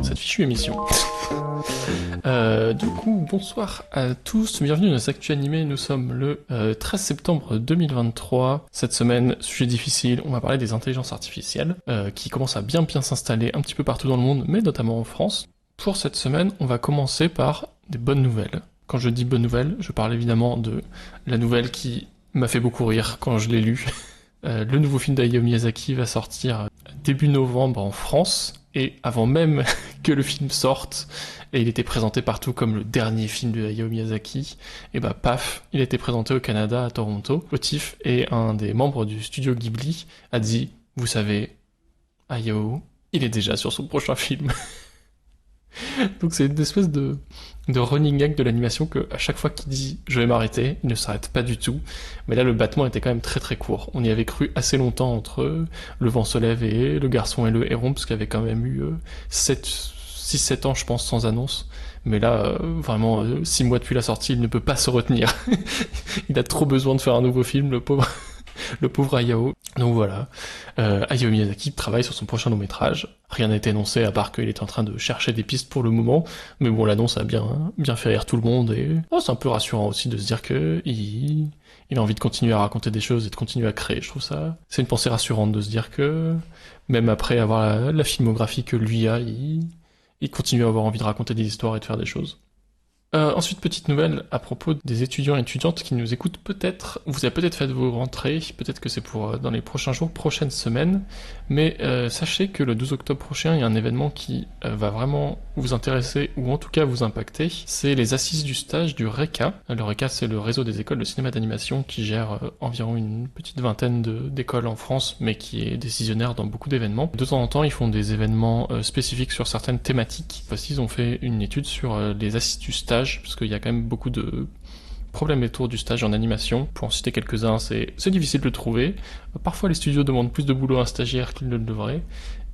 Cette fichue émission. Du coup, bonsoir à tous, bienvenue dans nos actus animés, nous sommes le 13 septembre 2023. Cette semaine, sujet difficile, on va parler des intelligences artificielles, qui commencent à bien s'installer un petit peu partout dans le monde, mais notamment en France. Pour cette semaine, on va commencer par des bonnes nouvelles. Quand je dis bonnes nouvelles, je parle évidemment de la nouvelle qui m'a fait beaucoup rire quand je l'ai lu. Le nouveau film d'Hayao Miyazaki va sortir début novembre en France, et avant même que le film sorte, et il était présenté partout comme le dernier film de Hayao Miyazaki, et bah paf, il a été présenté au Canada, à Toronto, au TIFF, et un des membres du studio Ghibli a dit, vous savez, Hayao, il est déjà sur son prochain film. Donc c'est une espèce de running gag de l'animation que à chaque fois qu'il dit je vais m'arrêter, il ne s'arrête pas du tout. Mais là le battement était quand même très très court. On y avait cru assez longtemps entre Le vent se lève et Le garçon et le héron, parce qu'il y avait quand même eu 6-7 ans je pense sans annonce. Mais là vraiment 6 mois depuis la sortie, il ne peut pas se retenir. Il a trop besoin de faire un nouveau film, le pauvre. Le pauvre Hayao. Donc voilà, Hayao Miyazaki travaille sur son prochain long-métrage. Rien n'a été annoncé à part qu'il est en train de chercher des pistes pour le moment. Mais bon, l'annonce a bien fait rire tout le monde et c'est un peu rassurant aussi de se dire que il a envie de continuer à raconter des choses et de continuer à créer. Je trouve ça, c'est une pensée rassurante de se dire que même après avoir la filmographie que lui a, il continue à avoir envie de raconter des histoires et de faire des choses. Ensuite, petite nouvelle à propos des étudiants et étudiantes qui nous écoutent peut-être. Vous avez peut-être fait vos rentrées, peut-être que c'est pour dans les prochains jours, prochaines semaines, mais sachez que le 12 octobre prochain, il y a un événement qui va vraiment vous intéresser, ou en tout cas vous impacter. C'est les assises du stage du RECA. Le RECA, c'est le réseau des écoles de cinéma d'animation qui gère environ une petite vingtaine d'écoles en France, mais qui est décisionnaire dans beaucoup d'événements. De temps en temps, ils font des événements spécifiques sur certaines thématiques. Voici, ils ont fait une étude sur les assises du stage, parce qu'il y a quand même beaucoup de problèmes autour du stage en animation. Pour en citer quelques-uns, c'est difficile de le trouver. Parfois, les studios demandent plus de boulot à un stagiaire qu'ils ne le devraient.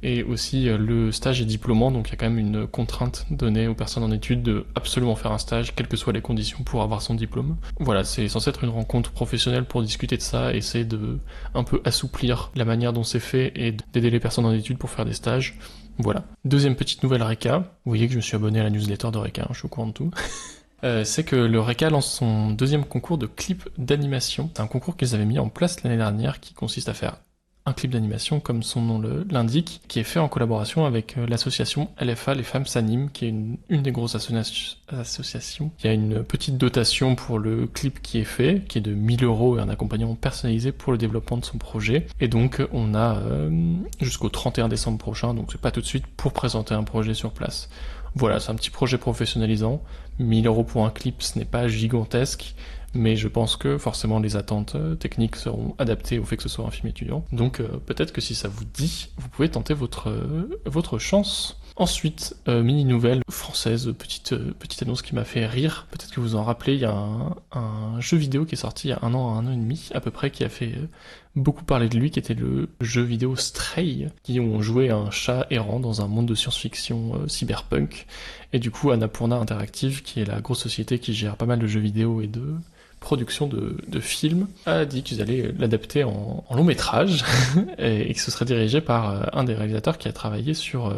Et aussi, le stage est diplômant, donc il y a quand même une contrainte donnée aux personnes en études de absolument faire un stage, quelles que soient les conditions pour avoir son diplôme. Voilà, c'est censé être une rencontre professionnelle pour discuter de ça, essayer de un peu assouplir la manière dont c'est fait et d'aider les personnes en études pour faire des stages. Voilà. Deuxième petite nouvelle RECA. Vous voyez que je me suis abonné à la newsletter de RECA, je suis au courant de tout. C'est que le RECA lance son deuxième concours de clips d'animation. C'est un concours qu'ils avaient mis en place l'année dernière qui consiste à faire un clip d'animation, comme son nom l'indique, qui est fait en collaboration avec l'association LFA Les Femmes s'animent, qui est une des grosses associations. Il y a une petite dotation pour le clip qui est fait, qui est de 1 000 € et un accompagnement personnalisé pour le développement de son projet. Et donc on a jusqu'au 31 décembre prochain, donc c'est pas tout de suite, pour présenter un projet sur place. Voilà, c'est un petit projet professionnalisant. 1 000 € pour un clip, ce n'est pas gigantesque, mais je pense que forcément les attentes techniques seront adaptées au fait que ce soit un film étudiant. Donc peut-être que si ça vous dit, vous pouvez tenter votre chance. Ensuite, mini nouvelle française, petite annonce qui m'a fait rire. Peut-être que vous en rappelez, il y a un jeu vidéo qui est sorti il y a un an et demi à peu près, qui a fait beaucoup parler de lui, qui était le jeu vidéo Stray, qui ont joué un chat errant dans un monde de science-fiction cyberpunk. Et du coup, Annapurna Interactive, qui est la grosse société qui gère pas mal de jeux vidéo et de production de films, a dit qu'ils allaient l'adapter en long métrage et que ce serait dirigé par un des réalisateurs qui a travaillé sur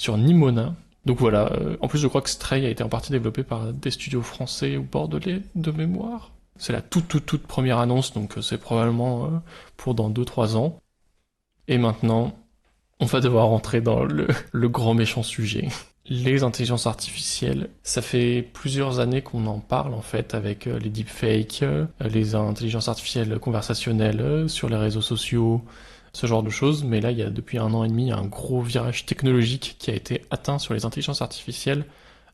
Nimona. Donc voilà, en plus je crois que Stray a été en partie développé par des studios français ou bordelais de mémoire. C'est la toute première annonce, donc c'est probablement pour dans 2-3 ans. Et maintenant, on va devoir rentrer dans le grand méchant sujet. Les intelligences artificielles, ça fait plusieurs années qu'on en parle en fait avec les deepfakes, les intelligences artificielles conversationnelles sur les réseaux sociaux, ce genre de choses, mais là il y a depuis 1 an et demi un gros virage technologique qui a été atteint sur les intelligences artificielles,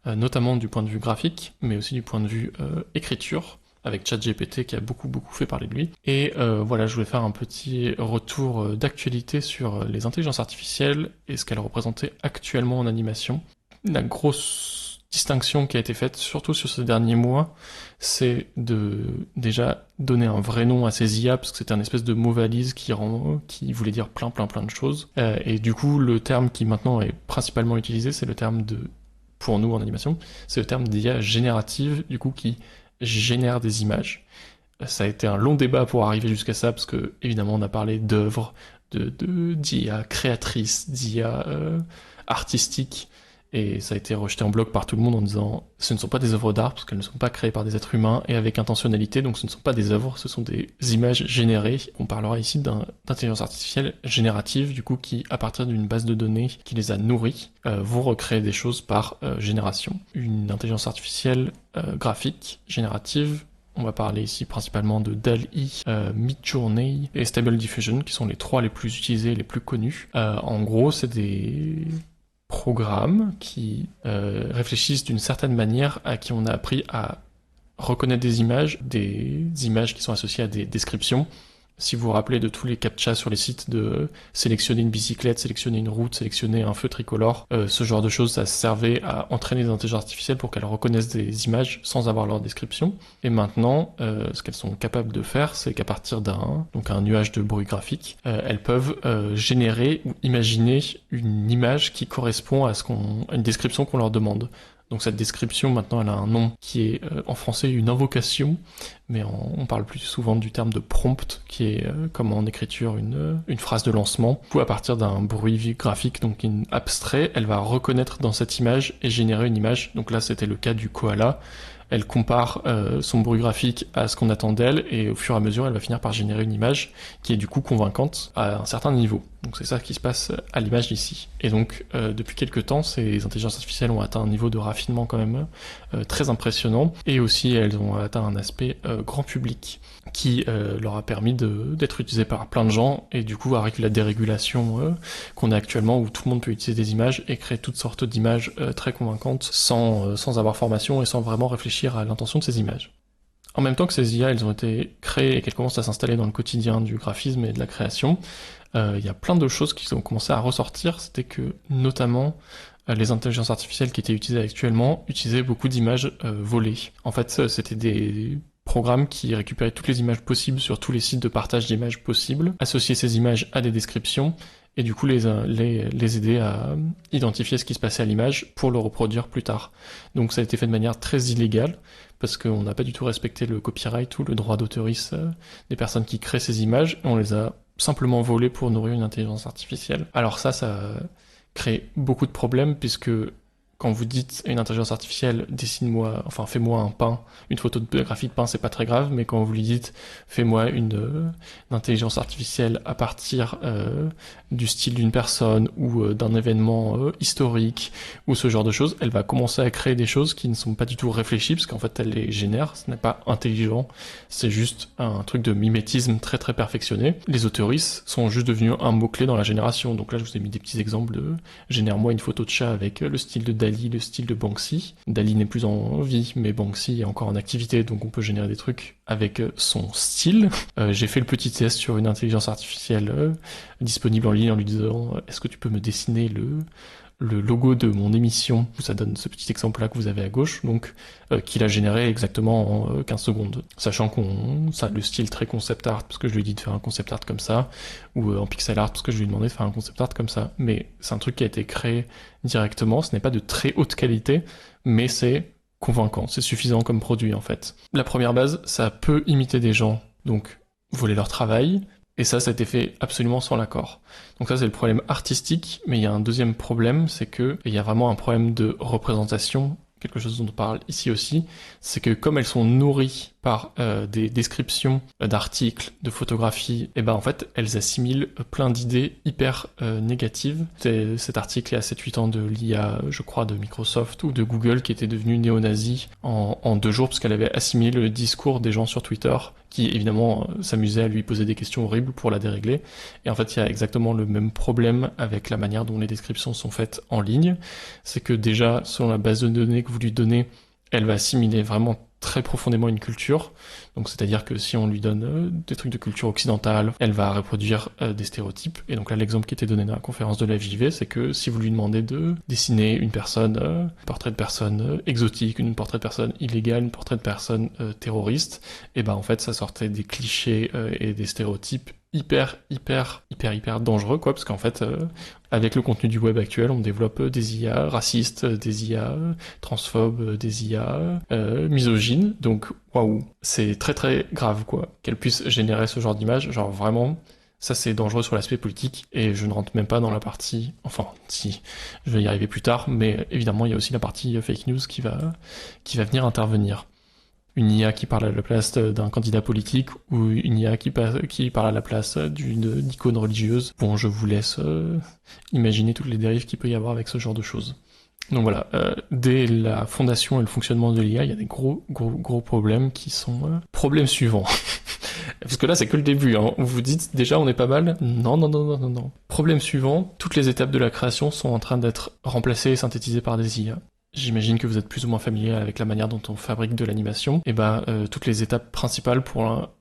notamment du point de vue graphique, mais aussi du point de vue écriture, avec ChatGPT qui a beaucoup fait parler de lui. Et voilà, je voulais faire un petit retour d'actualité sur les intelligences artificielles et ce qu'elles représentaient actuellement en animation. La grosse distinction qui a été faite, surtout sur ces derniers mois, c'est de déjà donner un vrai nom à ces IA, parce que c'était un espèce de mot valise qui voulait dire plein de choses. Et du coup, le terme qui maintenant est principalement utilisé, c'est le terme pour nous en animation, c'est le terme d'IA générative, du coup, qui génère des images. Ça a été un long débat pour arriver jusqu'à ça, parce que évidemment on a parlé d'œuvres, d'IA créatrices, d'IA artistiques, et ça a été rejeté en bloc par tout le monde en disant ce ne sont pas des œuvres d'art parce qu'elles ne sont pas créées par des êtres humains et avec intentionnalité, donc ce ne sont pas des œuvres, ce sont des images générées. On parlera ici d'intelligence artificielle générative, du coup, qui, à partir d'une base de données qui les a nourries, vont recréer des choses par génération. Une intelligence artificielle graphique générative. On va parler ici principalement de DALL-E, Midjourney et Stable Diffusion, qui sont les trois les plus utilisés, les plus connus. En gros, c'est des programmes qui réfléchissent d'une certaine manière, à qui on a appris à reconnaître des images qui sont associées à des descriptions. Si vous vous rappelez de tous les captchas sur les sites de sélectionner une bicyclette, sélectionner une route, sélectionner un feu tricolore, ce genre de choses, ça servait à entraîner des intelligences artificielles pour qu'elles reconnaissent des images sans avoir leur description. Et maintenant, ce qu'elles sont capables de faire, c'est qu'à partir d'un nuage de bruit graphique, elles peuvent générer ou imaginer une image qui correspond à une description qu'on leur demande. Donc cette description, maintenant, elle a un nom qui est en français une invocation, mais on parle plus souvent du terme de prompt, qui est comme en écriture une phrase de lancement. Du coup, à partir d'un bruit graphique, donc abstrait, elle va reconnaître dans cette image et générer une image. Donc là, c'était le cas du koala. Elle compare son bruit graphique à ce qu'on attend d'elle, et au fur et à mesure, elle va finir par générer une image qui est du coup convaincante à un certain niveau. Donc c'est ça qui se passe à l'image ici. Et donc depuis quelques temps, ces intelligences artificielles ont atteint un niveau de raffinement quand même très impressionnant, et aussi elles ont atteint un aspect grand public qui leur a permis d'être utilisées par plein de gens, et du coup avec la dérégulation qu'on a actuellement, où tout le monde peut utiliser des images et créer toutes sortes d'images très convaincantes sans avoir formation et sans vraiment réfléchir à l'intention de ces images. En même temps que ces IA, elles ont été créées et qu'elles commencent à s'installer dans le quotidien du graphisme et de la création, il y a plein de choses qui ont commencé à ressortir. C'était que, notamment, les intelligences artificielles qui étaient utilisées actuellement utilisaient beaucoup d'images volées. En fait, c'était des programmes qui récupéraient toutes les images possibles sur tous les sites de partage d'images possibles, associaient ces images à des descriptions, et du coup les aider à identifier ce qui se passait à l'image pour le reproduire plus tard. Donc ça a été fait de manière très illégale, parce qu'on n'a pas du tout respecté le copyright ou le droit d'auteurisme des personnes qui créent ces images, et on les a simplement volées pour nourrir une intelligence artificielle. Alors ça crée beaucoup de problèmes, puisque quand vous dites à une intelligence artificielle, fais-moi un pain, une photographie de pain, c'est pas très grave, mais quand vous lui dites, fais-moi une intelligence artificielle à partir du style d'une personne ou d'un événement historique ou ce genre de choses, elle va commencer à créer des choses qui ne sont pas du tout réfléchies, parce qu'en fait elle les génère, ce n'est pas intelligent, c'est juste un truc de mimétisme très très perfectionné. Les auteuristes sont juste devenus un mot-clé dans la génération, donc là je vous ai mis des petits exemples de génère-moi une photo de chat avec le style de Dali, le style de Banksy. Dali n'est plus en vie, mais Banksy est encore en activité, donc on peut générer des trucs avec son style. J'ai fait le petit test sur une intelligence artificielle disponible en ligne en lui disant est-ce que tu peux me dessiner le logo de mon émission, ça donne ce petit exemple là que vous avez à gauche, donc qu'il a généré exactement en 15 secondes, sachant ça a le style très concept art parce que je lui ai dit de faire un concept art comme ça, ou en pixel art parce que je lui ai demandé de faire un concept art comme ça, mais c'est un truc qui a été créé directement, ce n'est pas de très haute qualité, mais c'est convaincant, c'est suffisant comme produit en fait. La première base, ça peut imiter des gens, donc voler leur travail, et ça a été fait absolument sans l'accord. Donc ça, c'est le problème artistique, mais il y a un deuxième problème, c'est que il y a vraiment un problème de représentation, quelque chose dont on parle ici aussi, c'est que comme elles sont nourries par des descriptions d'articles, de photographies, et ben en fait, elles assimilent plein d'idées hyper négatives. Cet article est à 7-8 ans de l'IA, je crois, de Microsoft ou de Google, qui était devenue néo-nazie en 2 jours, parce qu'elle avait assimilé le discours des gens sur Twitter, qui évidemment s'amusaient à lui poser des questions horribles pour la dérégler. Et en fait, il y a exactement le même problème avec la manière dont les descriptions sont faites en ligne. C'est que déjà, selon la base de données que vous lui donnez, elle va assimiler vraiment très profondément une culture. Donc c'est-à-dire que si on lui donne des trucs de culture occidentale, elle va reproduire des stéréotypes. Et donc là, l'exemple qui était donné dans la conférence de la FJV, c'est que si vous lui demandez de dessiner une personne, un portrait de personne exotique, une portrait de personne illégale, une portrait de personne terroriste, et ben en fait ça sortait des clichés et des stéréotypes hyper dangereux, quoi, parce qu'en fait, avec le contenu du web actuel, on développe des IA racistes, des IA transphobes, des IA misogynes, donc waouh, c'est très grave, quoi, qu'elles puissent générer ce genre d'image, genre vraiment, ça c'est dangereux sur l'aspect politique, et je ne rentre même pas dans la partie, enfin, si, je vais y arriver plus tard, mais évidemment, il y a aussi la partie fake news qui va venir intervenir. Une IA qui parle à la place d'un candidat politique ou une IA qui parle à la place d'une icône religieuse. Bon, je vous laisse imaginer toutes les dérives qu'il peut y avoir avec ce genre de choses. Donc voilà, dès la fondation et le fonctionnement de l'IA, il y a des gros problèmes qui sont problèmes suivants. Parce que là, c'est que le début, hein. Vous vous dites, déjà, on est pas mal? Non. Problème suivant, toutes les étapes de la création sont en train d'être remplacées et synthétisées par des IA. J'imagine que vous êtes plus ou moins familier avec la manière dont on fabrique de l'animation. Et toutes les étapes principales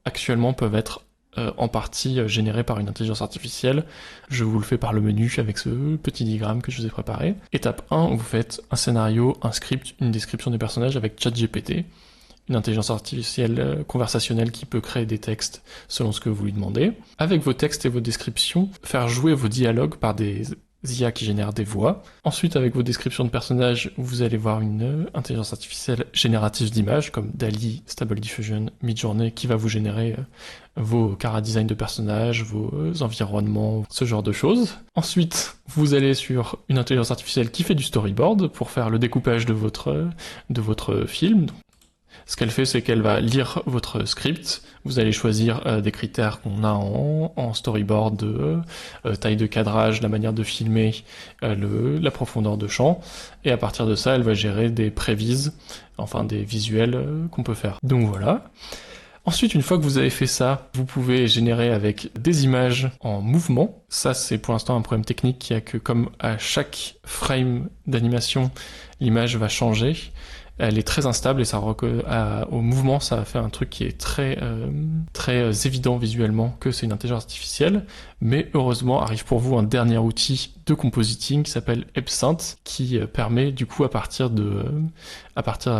actuellement peuvent être en partie générées par une intelligence artificielle. Je vous le fais par le menu avec ce petit diagramme que je vous ai préparé. Étape 1, vous faites un scénario, un script, une description des personnages avec ChatGPT, une intelligence artificielle conversationnelle qui peut créer des textes selon ce que vous lui demandez. Avec vos textes et vos descriptions, faire jouer vos dialogues par des IA qui génèrent des voix. Ensuite, avec vos descriptions de personnages, vous allez voir une intelligence artificielle générative d'images, comme DALL-E, Stable Diffusion, Midjourney, qui va vous générer vos chara-design de personnages, vos environnements, ce genre de choses. Ensuite, vous allez sur une intelligence artificielle qui fait du storyboard pour faire le découpage de votre film. Ce qu'elle fait, c'est qu'elle va lire votre script. Vous allez choisir des critères qu'on a en storyboard de taille de cadrage, la manière de filmer, la profondeur de champ. Et à partir de ça, elle va gérer des prévises, enfin des visuels qu'on peut faire. Donc voilà. Ensuite, une fois que vous avez fait ça, vous pouvez générer avec des images en mouvement. Ça, c'est pour l'instant un problème technique qui a que comme à chaque frame d'animation, l'image va changer. Elle est très instable et au mouvement, ça fait un truc qui est très évident visuellement que c'est une intelligence artificielle. Mais heureusement, arrive pour vous un dernier outil de compositing qui s'appelle Epsynth, qui permet du coup à partir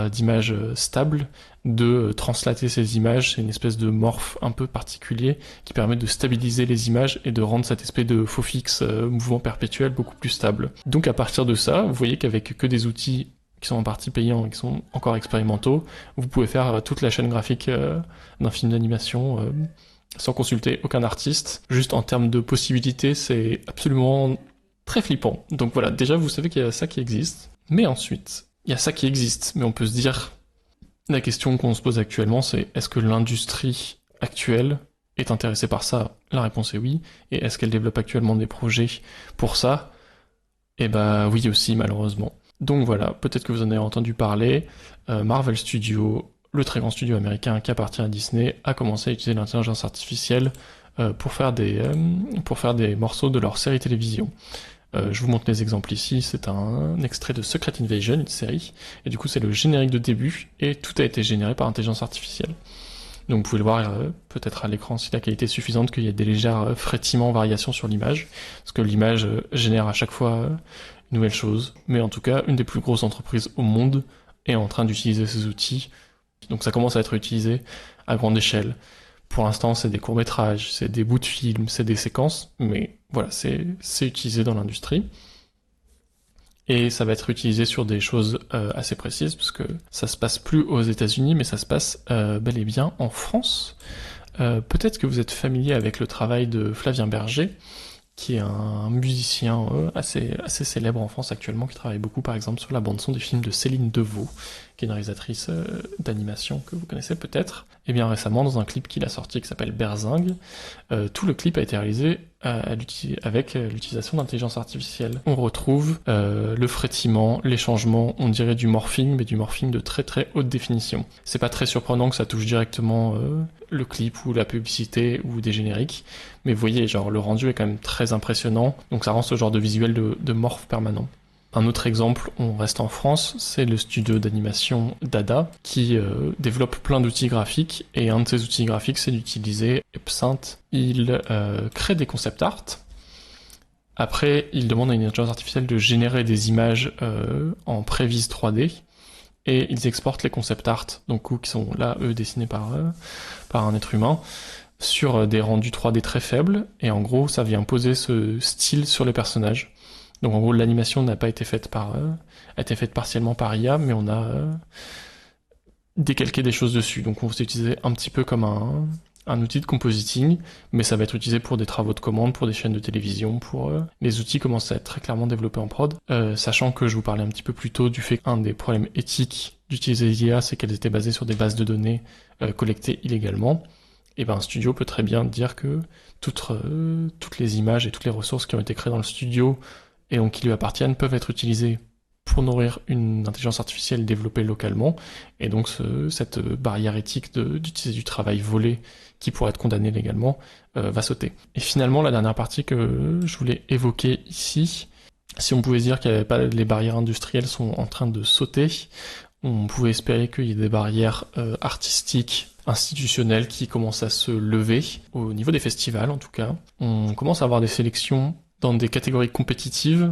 d'images stables de translater ces images. C'est une espèce de morph un peu particulier qui permet de stabiliser les images et de rendre cette espèce de faux fixe mouvement perpétuel beaucoup plus stable. Donc à partir de ça, vous voyez qu'avec que des outils qui sont en partie payants et qui sont encore expérimentaux, vous pouvez faire toute la chaîne graphique d'un film d'animation sans consulter aucun artiste. Juste en termes de possibilités, c'est absolument très flippant. Donc voilà, déjà vous savez qu'il y a ça qui existe. Mais ensuite, il y a ça qui existe, mais on peut se dire, la question qu'on se pose actuellement, c'est est-ce que l'industrie actuelle est intéressée par ça? La réponse est oui. Et est-ce qu'elle développe actuellement des projets pour ça? Eh bah oui aussi, malheureusement. Donc voilà, peut-être que vous en avez entendu parler, Marvel Studios, le très grand studio américain qui appartient à Disney, a commencé à utiliser l'intelligence artificielle pour faire des morceaux de leur série télévision. Je vous montre les exemples ici, c'est un extrait de Secret Invasion, une série, et du coup c'est le générique de début, et tout a été généré par intelligence artificielle. Donc vous pouvez le voir peut-être à l'écran si la qualité est suffisante, qu'il y a des légères frétillements, variations sur l'image, parce que l'image génère à chaque fois une nouvelle chose. Mais en tout cas, une des plus grosses entreprises au monde est en train d'utiliser ces outils. Donc ça commence à être utilisé à grande échelle. Pour l'instant, c'est des courts-métrages, c'est des bouts de films, c'est des séquences, mais voilà, c'est utilisé dans l'industrie. Et ça va être utilisé sur des choses assez précises, parce que ça se passe plus aux États-Unis, mais ça se passe bel et bien en France. Peut-être que vous êtes familier avec le travail de Flavien Berger, qui est un musicien assez célèbre en France actuellement, qui travaille beaucoup par exemple sur la bande-son des films de Céline Devaux, qui est une réalisatrice d'animation que vous connaissez peut-être. Et bien récemment, dans un clip qu'il a sorti qui s'appelle Berzingue, tout le clip a été réalisé avec l'utilisation d'intelligence artificielle. On retrouve le frétillement, les changements, on dirait du morphing, mais du morphing de très haute définition. C'est pas très surprenant que ça touche directement le clip ou la publicité ou des génériques, mais vous voyez, genre le rendu est quand même très impressionnant, donc ça rend ce genre de visuel de morph permanent. Un autre exemple, on reste en France, c'est le studio d'animation Dada, qui développe plein d'outils graphiques, et un de ces outils graphiques, c'est d'utiliser Epsynth. Il crée des concept art. Après, il demande à une intelligence artificielle de générer des images en prévise 3D, et ils exportent les concept art, donc qui sont là, eux, dessinés par un être humain, sur des rendus 3D très faibles, et en gros ça vient poser ce style sur les personnages. Donc en gros l'animation n'a pas été faite a été faite partiellement par IA, mais on a décalqué des choses dessus. Donc on s'est utilisé un petit peu comme un outil de compositing, mais ça va être utilisé pour des travaux de commande, pour des chaînes de télévision, pour les outils commencent à être très clairement développés en prod. Sachant que je vous parlais un petit peu plus tôt du fait qu'un des problèmes éthiques d'utiliser les IA, c'est qu'elles étaient basées sur des bases de données collectées illégalement. Et ben un studio peut très bien dire que toutes les images et toutes les ressources qui ont été créées dans le studio et donc qui lui appartiennent peuvent être utilisées pour nourrir une intelligence artificielle développée localement, et donc cette barrière éthique d'utiliser du travail volé qui pourrait être condamné légalement va sauter. Et finalement, la dernière partie que je voulais évoquer ici, si on pouvait dire que les barrières industrielles sont en train de sauter, on pouvait espérer qu'il y ait des barrières artistiques, institutionnelles qui commencent à se lever, au niveau des festivals en tout cas. On commence à avoir des sélections dans des catégories compétitives,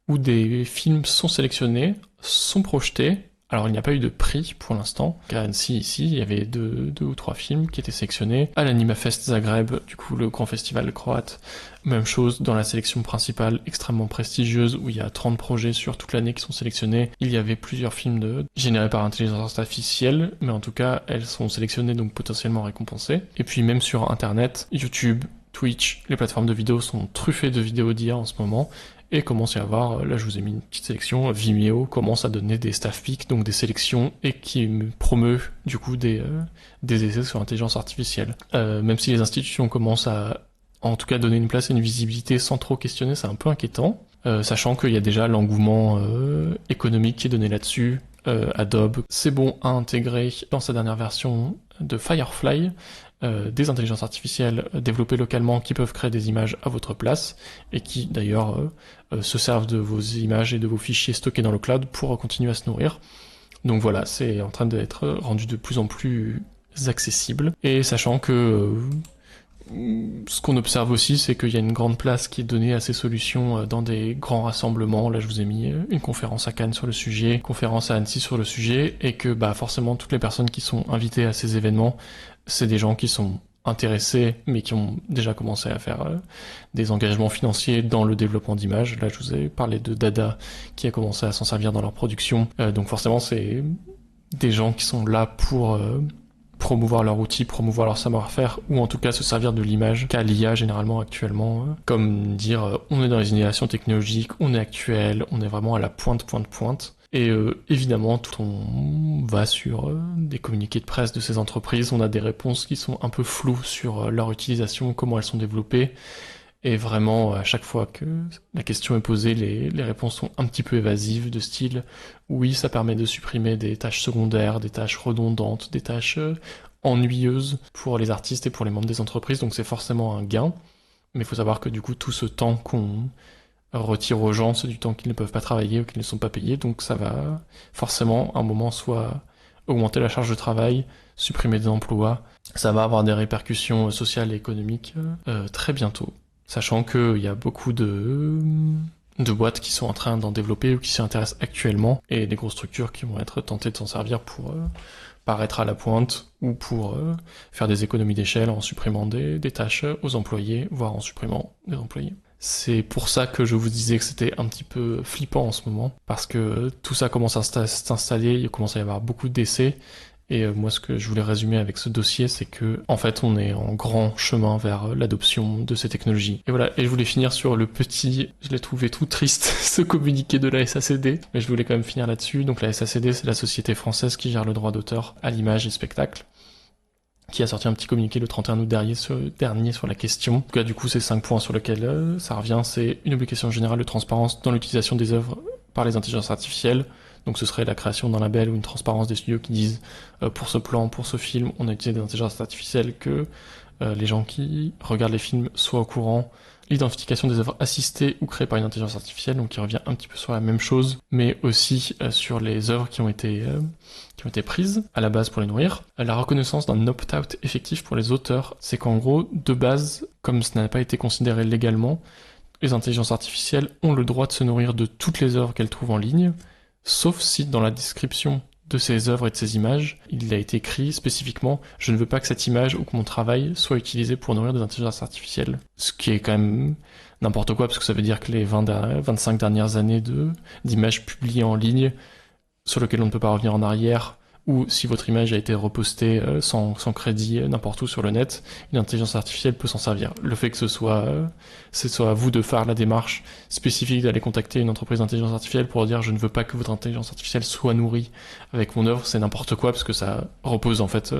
où des films sont sélectionnés, sont projetés. Alors il n'y a pas eu de prix pour l'instant. À Annecy, ici, il y avait deux ou trois films qui étaient sélectionnés. À l'Animafest Zagreb, du coup le grand festival croate, même chose dans la sélection principale extrêmement prestigieuse où il y a 30 projets sur toute l'année qui sont sélectionnés. Il y avait plusieurs films générés par intelligence artificielle, mais en tout cas elles sont sélectionnées donc potentiellement récompensées. Et puis même sur internet, YouTube, Twitch, les plateformes de vidéos sont truffées de vidéos d'IA en ce moment. Et commence à y avoir, là je vous ai mis une petite sélection, Vimeo commence à donner des staff picks, donc des sélections, et qui promeut du coup des essais sur l'intelligence artificielle. Même si les institutions commencent à, en tout cas, donner une place et une visibilité sans trop questionner, c'est un peu inquiétant, sachant qu'il y a déjà l'engouement économique qui est donné là-dessus. Adobe, c'est bon à intégrer dans sa dernière version de Firefly, des intelligences artificielles développées localement qui peuvent créer des images à votre place et qui d'ailleurs se servent de vos images et de vos fichiers stockés dans le cloud pour continuer à se nourrir. Donc voilà, c'est en train d'être rendu de plus en plus accessible. Et sachant que ce qu'on observe aussi, c'est qu'il y a une grande place qui est donnée à ces solutions dans des grands rassemblements. Là, je vous ai mis une conférence à Cannes sur le sujet, conférence à Annecy sur le sujet, et que forcément toutes les personnes qui sont invitées à ces événements, c'est des gens qui sont intéressés, mais qui ont déjà commencé à faire des engagements financiers dans le développement d'images. Là, je vous ai parlé de Dada, qui a commencé à s'en servir dans leur production. Donc forcément, c'est des gens qui sont là pour promouvoir leur outil, promouvoir leur savoir-faire, ou en tout cas se servir de l'image qu'a l'IA généralement actuellement, comme dire on est dans les innovations technologiques, on est actuel, on est vraiment à la pointe. Et évidemment, tout on va sur des communiqués de presse de ces entreprises, on a des réponses qui sont un peu floues sur leur utilisation, comment elles sont développées, et vraiment, à chaque fois que la question est posée, les réponses sont un petit peu évasives, de style « oui, ça permet de supprimer des tâches secondaires, des tâches redondantes, des tâches ennuyeuses pour les artistes et pour les membres des entreprises, donc c'est forcément un gain. » Mais il faut savoir que du coup, tout ce temps qu'on retire aux gens, c'est du temps qu'ils ne peuvent pas travailler ou qu'ils ne sont pas payés, donc ça va forcément, à un moment, soit augmenter la charge de travail, supprimer des emplois, ça va avoir des répercussions sociales et économiques très bientôt. Sachant qu'il y a beaucoup de boîtes qui sont en train d'en développer ou qui s'y intéressent actuellement, et des grosses structures qui vont être tentées de s'en servir pour paraître à la pointe ou pour faire des économies d'échelle en supprimant des tâches aux employés, voire en supprimant des employés. C'est pour ça que je vous disais que c'était un petit peu flippant en ce moment, parce que tout ça commence à s'installer, il commence à y avoir beaucoup d'essais. Et moi, ce que je voulais résumer avec ce dossier, c'est que, en fait, on est en grand chemin vers l'adoption de ces technologies. Et voilà. Et je voulais finir sur le petit, je l'ai trouvé tout triste, ce communiqué de la SACD. Mais je voulais quand même finir là-dessus. Donc la SACD, c'est la société française qui gère le droit d'auteur à l'image et spectacle, qui a sorti un petit communiqué le 31 août dernier sur la question. En tout cas, du coup, c'est 5 points sur lesquels ça revient. C'est une obligation générale de transparence dans l'utilisation des œuvres par les intelligences artificielles. Donc ce serait la création d'un label ou une transparence des studios qui disent pour ce plan, pour ce film, on a utilisé des intelligences artificielles, que les gens qui regardent les films soient au courant. L'identification des œuvres assistées ou créées par une intelligence artificielle, donc qui revient un petit peu sur la même chose, mais aussi sur les œuvres qui ont été prises à la base pour les nourrir. La reconnaissance d'un opt-out effectif pour les auteurs, c'est qu'en gros, de base, comme ça n'a pas été considéré légalement, les intelligences artificielles ont le droit de se nourrir de toutes les œuvres qu'elles trouvent en ligne, sauf si dans la description de ses œuvres et de ses images, il a été écrit spécifiquement « Je ne veux pas que cette image ou que mon travail soit utilisé pour nourrir des intelligences artificielles ». Ce qui est quand même n'importe quoi, parce que ça veut dire que les 25 dernières années d'images publiées en ligne, sur lesquelles on ne peut pas revenir en arrière, ou si votre image a été repostée sans crédit n'importe où sur le net, une intelligence artificielle peut s'en servir. Le fait que ce soit à vous de faire la démarche spécifique d'aller contacter une entreprise d'intelligence artificielle pour dire je ne veux pas que votre intelligence artificielle soit nourrie avec mon œuvre, c'est n'importe quoi parce que ça repose en fait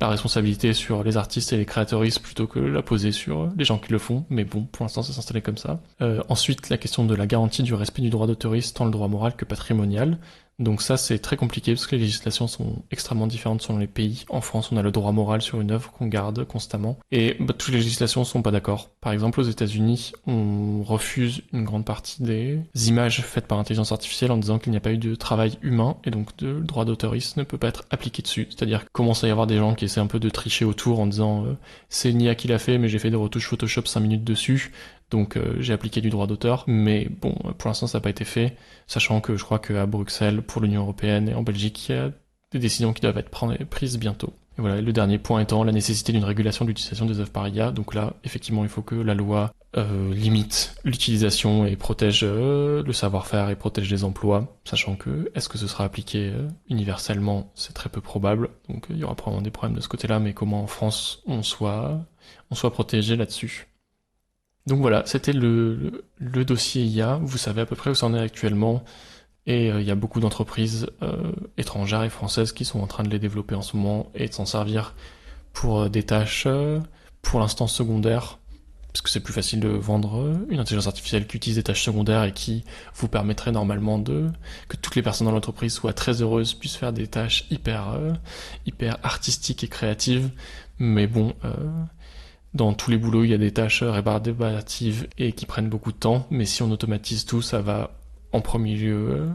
la responsabilité sur les artistes et les créateuristes plutôt que la poser sur les gens qui le font, mais bon, pour l'instant, ça s'est installé comme ça. Ensuite, la question de la garantie du respect du droit d'autoriste, tant le droit moral que patrimonial. Donc ça, c'est très compliqué parce que les législations sont extrêmement différentes selon les pays. En France, on a le droit moral sur une œuvre qu'on garde constamment. Et toutes les législations sont pas d'accord. Par exemple, aux États-Unis, on refuse une grande partie des images faites par intelligence artificielle en disant qu'il n'y a pas eu de travail humain et donc le droit d'autoriste ne peut pas être appliqué dessus. C'est-à-dire qu'il commence à y avoir des gens qui essaient un peu de tricher autour en disant c'est une IA qui l'a fait, mais j'ai fait des retouches Photoshop 5 minutes dessus. Donc j'ai appliqué du droit d'auteur, mais bon, pour l'instant ça n'a pas été fait, sachant que je crois qu'à Bruxelles, pour l'Union Européenne et en Belgique, il y a des décisions qui doivent être prises bientôt. Et voilà, le dernier point étant la nécessité d'une régulation de l'utilisation des œuvres par IA. Donc là, effectivement, il faut que la loi limite l'utilisation et protège le savoir-faire et protège les emplois, sachant que est-ce que ce sera appliqué universellement, c'est très peu probable. Donc il y aura probablement des problèmes de ce côté-là, mais comment en France on soit protégé là-dessus. Donc voilà, c'était le dossier IA, vous savez à peu près où ça en est actuellement, et il y a beaucoup d'entreprises étrangères et françaises qui sont en train de les développer en ce moment et de s'en servir pour des tâches pour l'instant secondaires, parce que c'est plus facile de vendre une intelligence artificielle qui utilise des tâches secondaires et qui vous permettrait normalement que toutes les personnes dans l'entreprise soient très heureuses, puissent faire des tâches hyper artistiques et créatives, mais bon... Dans tous les boulots, il y a des tâches rébarbatives et qui prennent beaucoup de temps, mais si on automatise tout, ça va en premier lieu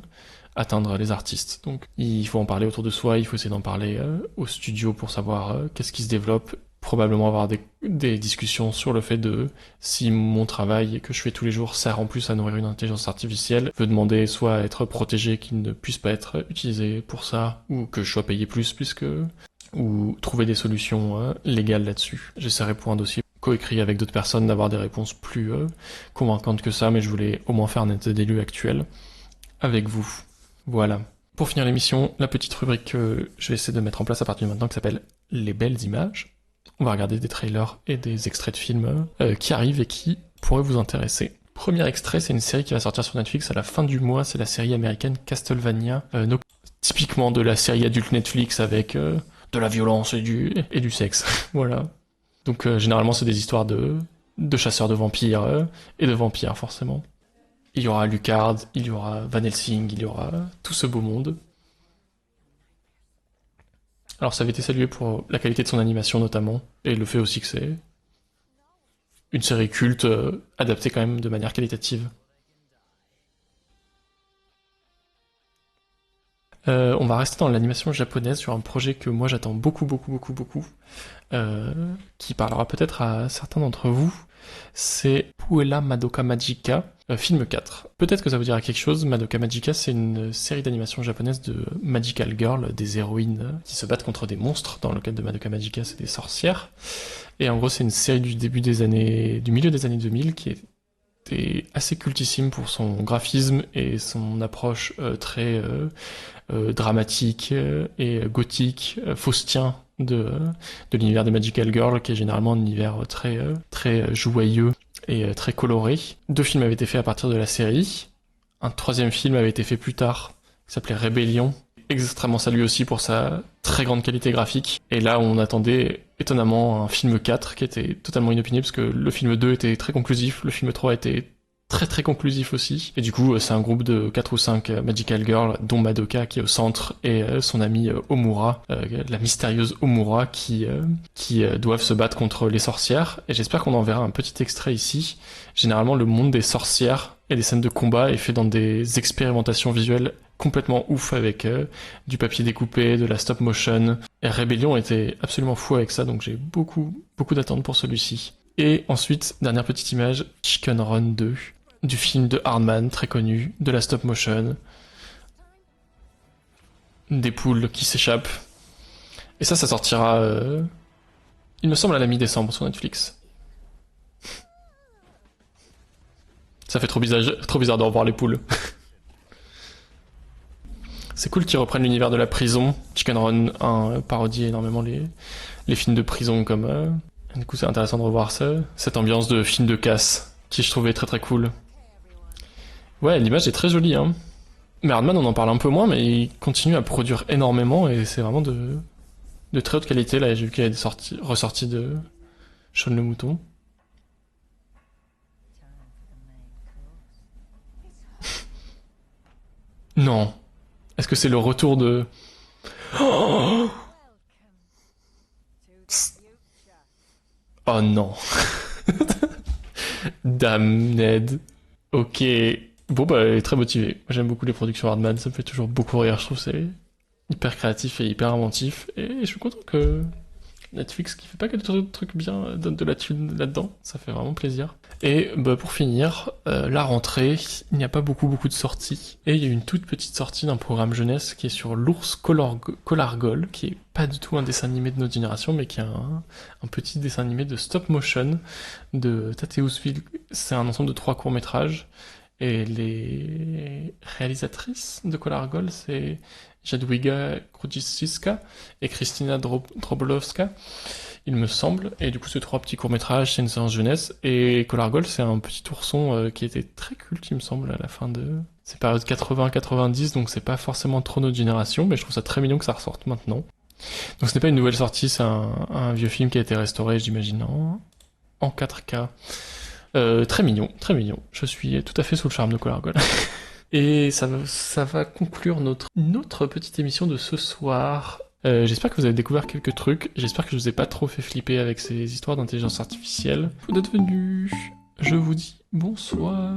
atteindre les artistes. Donc il faut en parler autour de soi, il faut essayer d'en parler au studio pour savoir qu'est-ce qui se développe, probablement avoir des discussions sur le fait de si mon travail que je fais tous les jours sert en plus à nourrir une intelligence artificielle, veut demander soit à être protégé, qu'il ne puisse pas être utilisé pour ça, ou que je sois payé plus puisque... ou trouver des solutions légales là-dessus. J'essaierai pour un dossier coécrit avec d'autres personnes d'avoir des réponses plus convaincantes que ça, mais je voulais au moins faire un état des lieux actuel avec vous. Voilà. Pour finir l'émission, la petite rubrique que je vais essayer de mettre en place à partir de maintenant qui s'appelle Les belles images. On va regarder des trailers et des extraits de films qui arrivent et qui pourraient vous intéresser. Premier extrait, c'est une série qui va sortir sur Netflix à la fin du mois, c'est la série américaine Castlevania, typiquement de la série adulte Netflix avec... de la violence et du sexe. Voilà. Donc généralement c'est des histoires de chasseurs de vampires et de vampires forcément. Il y aura Lucard, il y aura Van Helsing, il y aura tout ce beau monde. Alors ça avait été salué pour la qualité de son animation notamment, et le fait aussi que c'est une série culte adaptée quand même de manière qualitative. On va rester dans l'animation japonaise sur un projet que moi j'attends beaucoup, qui parlera peut-être à certains d'entre vous. C'est Puella Madoka Magica, film 4. Peut-être que ça vous dira quelque chose. Madoka Magica, c'est une série d'animation japonaise de Magical Girl, des héroïnes qui se battent contre des monstres. Dans le cadre de Madoka Magica, c'est des sorcières. Et en gros, c'est une série du milieu des années 2000 qui était assez cultissime pour son graphisme et son approche très dramatique et gothique, faustien de l'univers des Magical Girl, qui est généralement un univers très joyeux et très coloré. 2 films avaient été faits à partir de la série. Un 3e film avait été fait plus tard, qui s'appelait Rébellion, extrêmement salué aussi pour sa très grande qualité graphique. Et là, on attendait étonnamment un film 4 qui était totalement inopiné, parce que le film 2 était très conclusif, le film 3 était très conclusif aussi. Et du coup, c'est un groupe de 4 ou 5 Magical Girls, dont Madoka qui est au centre, et son amie Omura, la mystérieuse Omura, qui doivent se battre contre les sorcières. Et j'espère qu'on en verra un petit extrait ici. Généralement, le monde des sorcières et des scènes de combat est fait dans des expérimentations visuelles complètement ouf, avec du papier découpé, de la stop motion. Et Rébellion était absolument fou avec ça, donc j'ai beaucoup d'attentes pour celui-ci. Et ensuite, dernière petite image, Chicken Run 2, du film de Hardman, très connu, de la stop motion. des poules qui s'échappent. Et ça sortira, il me semble, à la mi-décembre sur Netflix. Ça fait trop bizarre de revoir les poules. C'est cool qu'ils reprennent l'univers de la prison. Chicken Run 1 parodie énormément les films de prison comme... Du coup c'est intéressant de revoir ça. Cette ambiance de film de casse, qui je trouvais très très cool. Ouais, l'image est très jolie, hein. Mais Hardman, on en parle un peu moins, mais il continue à produire énormément et c'est vraiment de très haute qualité. Là, j'ai vu qu'il y a des ressorties de Shaun le Mouton. Non. Est-ce que c'est le retour de... Oh, oh non. Dame Ned. Ok. Bon bah, elle est très motivée. Moi, j'aime beaucoup les productions Hardman, ça me fait toujours beaucoup rire, je trouve que c'est hyper créatif et hyper inventif. Et je suis content que Netflix, qui fait pas que des trucs bien, donne de la thune là-dedans. Ça fait vraiment plaisir. Et bah, pour finir, la rentrée, il n'y a pas beaucoup de sorties. Et il y a une toute petite sortie d'un programme jeunesse qui est sur l'ours Colargol, qui est pas du tout un dessin animé de notre génération, mais qui est un petit dessin animé de stop motion de Tateusville. C'est un ensemble de 3 courts-métrages. Et les réalisatrices de Colargol, c'est Jadwiga Grudziska et Kristina Droblowska, il me semble. Et du coup, ces 3 petits courts-métrages, c'est une séance jeunesse. Et Colargol, c'est un petit ourson qui était très culte, il me semble, à la fin de... C'est période 80-90, donc c'est pas forcément trop notre génération, mais je trouve ça très mignon que ça ressorte maintenant. Donc ce n'est pas une nouvelle sortie, c'est un vieux film qui a été restauré, j'imagine, en 4K. Très mignon, très mignon. Je suis tout à fait sous le charme de Colargol. Et ça va conclure notre petite émission de ce soir. J'espère que vous avez découvert quelques trucs. J'espère que je vous ai pas trop fait flipper avec ces histoires d'intelligence artificielle. Vous d'être venus. Je vous dis bonsoir.